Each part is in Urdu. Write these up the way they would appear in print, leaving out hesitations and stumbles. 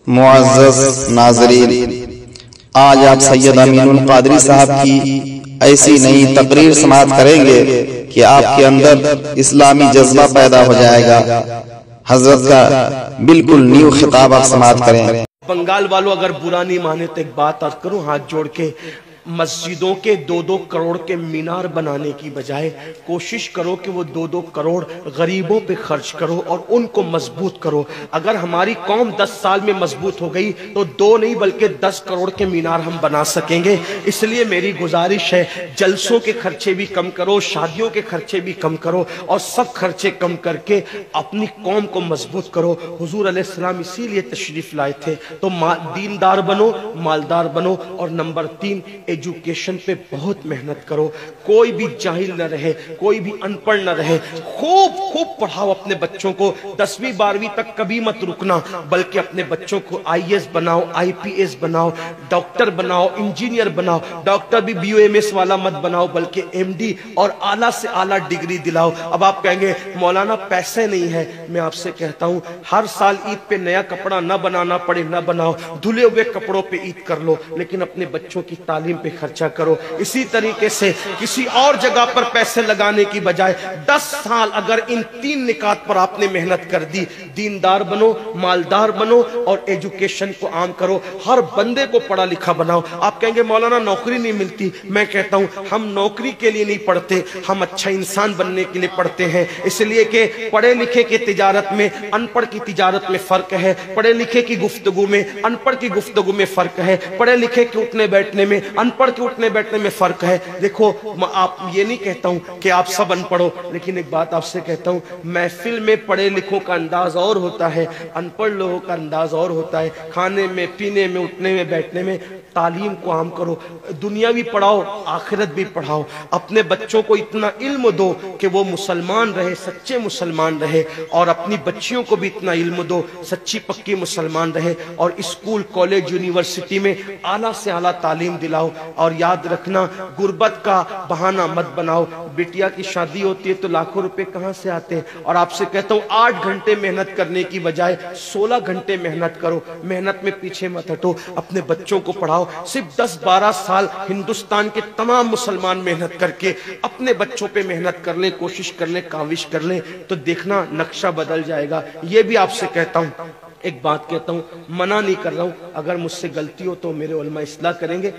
معزز ناظرین، آج آپ سید امین القادری صاحب کی ایسی نئی تقریر سماعت کریں گے کہ آپ کے اندر اسلامی جذبہ پیدا ہو جائے گا۔ حضرت کا بالکل نیو خطاب آپ سماعت کریں۔ بنگال والوں اگر برا نہیں مانے تو ایک بات عرض کروں ہاتھ جوڑ کے، مسجدوں کے 2-2 کروڑ کے مینار بنانے کی بجائے کوشش کرو کہ وہ 2-2 کروڑ غریبوں پہ خرچ کرو اور ان کو مضبوط کرو۔ اگر ہماری قوم 10 سال میں مضبوط ہو گئی تو 2 نہیں بلکہ 10 کروڑ کے مینار ہم بنا سکیں گے۔ اس لیے میری گزارش ہے، جلسوں کے خرچے بھی کم کرو، شادیوں کے خرچے بھی کم کرو اور سب خرچے کم کر کے اپنی قوم کو مضبوط کرو۔ حضور علیہ السلام اسی لیے تشریف لائے تھے۔ تو دیندار بنو، مالدار بنو، اور نمبر 3 ایجوکیشن پہ بہت محنت کرو۔ کوئی بھی جاہل نہ رہے، کوئی بھی ان پڑھ نہ رہے، خوب پڑھاؤ اپنے بچوں کو۔ 10ویں 12ویں تک کبھی مت رکنا، بلکہ اپنے بچوں کو IAS بناؤ، IPS بناؤ، ڈاکٹر بناؤ، انجینئر بناؤ۔ ڈاکٹر بھی BUMS والا مت بناؤ بلکہ MD اور اعلیٰ سے اعلیٰ ڈگری دلاؤ۔ اب آپ کہیں گے مولانا پیسے نہیں ہے، میں آپ سے کہتا ہوں ہر سال عید پہ نیا کپڑا نہ بنانا پڑے نہ بناؤ، دھلے ہوئے کپڑوں پہ عید کر لو، لیکن اپنے بچوں کی تعلیم پہ خرچہ کرو۔ اسی طریقے سے کسی اور جگہ پر پیسے لگانے کی بجائے 10 سال اگر ان 3 نکات پر آپ نے محنت کر دی، دیندار بنو، مالدار بنو اور ایجوکیشن کو عام کرو، ہر بندے کو پڑھا لکھا بناؤ۔ آپ کہیں گے مولانا نوکری نہیں ملتی، میں کہتا ہوں ہم نوکری کے لیے نہیں پڑھتے، ہم اچھا انسان بننے کے لیے پڑھتے ہیں۔ اس لیے کہ پڑھے لکھے کی تجارت میں ان پڑھ کی تجارت میں فرق ہے، پڑھے لکھے کی گفتگو میں ان پڑھ کی گفتگو میں فرق ہے، پڑھے لکھے کے اٹھنے بیٹھنے میں ان پڑھ کے اٹھنے بیٹھنے میں فرق ہے۔ دیکھو آپ یہ نہیں کہتا ہوں کہ آپ سب ان پڑھو، لیکن ایک بات آپ سے کہتا ہوں، محفل میں پڑھے لکھوں کا انداز اور ہوتا ہے، ان پڑھ لوگوں کا انداز اور ہوتا ہے۔ کھانے میں، پینے میں، اٹھنے میں، بیٹھنے میں تعلیم کو عام کرو، دنیا بھی پڑھاؤ، آخرت بھی پڑھاؤ۔ اپنے بچوں کو اتنا علم دو کہ وہ مسلمان رہے، سچے مسلمان رہے، اور اپنی بچیوں کو بھی اتنا علم دو سچی پکی مسلمان رہے، اور اسکول، کالج، یونیورسٹی میں اعلیٰ سے اعلیٰ تعلیم دلاؤ۔ اور یاد رکھنا، غربت کا بہانہ مت بناؤ۔ بیٹیا کی شادی ہوتی ہے تو لاکھوں روپے کہاں سے آتے ہیں؟ اور آپ سے کہتا ہوں 8 گھنٹے محنت کرنے کی بجائے 16 گھنٹے محنت کرو، محنت میں پیچھے مت ہٹو، اپنے بچوں کو پڑھاؤ۔ صرف 10-12 سال ہندوستان کے تمام مسلمان محنت کر کے اپنے بچوں پہ محنت کر لیں، کوشش کر لیں، کاوش کر لیں، تو دیکھنا نقشہ بدل جائے گا۔ یہ بھی آپ سے کہتا ہوں، ایک بات کہتا ہوں، منع نہیں کر رہا ہوں، اگر مجھ سے غلطی ہو تو میرے علماء اصلاح کریں گے،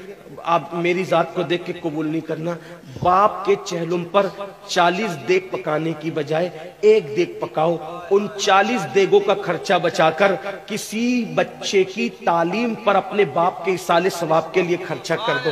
آپ میری ذات کو دیکھ کے قبول نہیں کرنا۔ باپ کے چہلم پر 40 دیگ پکانے کی بجائے 1 دیگ پکاؤ، ان 40 دیگوں کا خرچہ بچا کر کسی بچے کی تعلیم پر اپنے باپ کے ایصال ثواب کے لیے خرچہ کر دو۔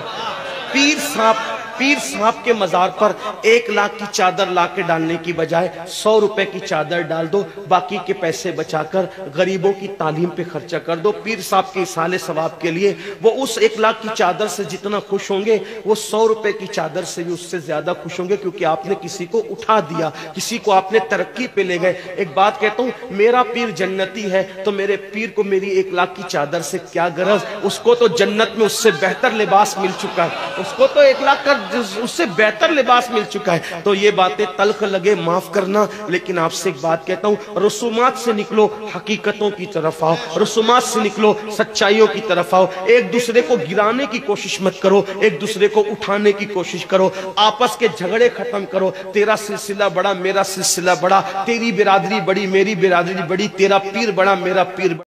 پیر صاحب کے مزار پر 1 لاکھ کی چادر لا کے ڈالنے کی بجائے 100 روپے کی چادر ڈال دو، باقی کے پیسے بچا کر غریبوں کی تعلیم پہ خرچہ کر دو۔ پیر صاحب کے ایصال ثواب کے لیے وہ اس 1 لاکھ کی چادر سے جتنا خوش ہوں گے، وہ 100 روپے کی چادر سے بھی اس سے زیادہ خوش ہوں گے، کیونکہ آپ نے کسی کو اٹھا دیا، کسی کو آپ نے ترقی پہ لے گئے۔ ایک بات کہتا ہوں، میرا پیر جنتی ہے تو میرے پیر کو میری 1 لاکھ کی چادر سے کیا غرض؟ اس کو تو جنت میں اس سے بہتر لباس مل چکا ہے، اس کو تو 1 لاکھ کا اس سے بہتر لباس مل چکا ہے۔ تو یہ باتیں تلخ لگے معاف کرنا، لیکن آپ سے ایک بات کہتا ہوں، رسومات سے نکلو، حقیقتوں کی طرف آؤ، رسومات سے نکلو، سچائیوں کی طرف آؤ۔ ایک دوسرے کو گرانے کی کوشش مت کرو، ایک دوسرے کو اٹھانے کی کوشش کرو، آپس کے جھگڑے ختم کرو۔ تیرا سلسلہ بڑا، میرا سلسلہ بڑا، تیری برادری بڑی، میری برادری بڑی، تیرا پیر بڑا، میرا پیر بڑا۔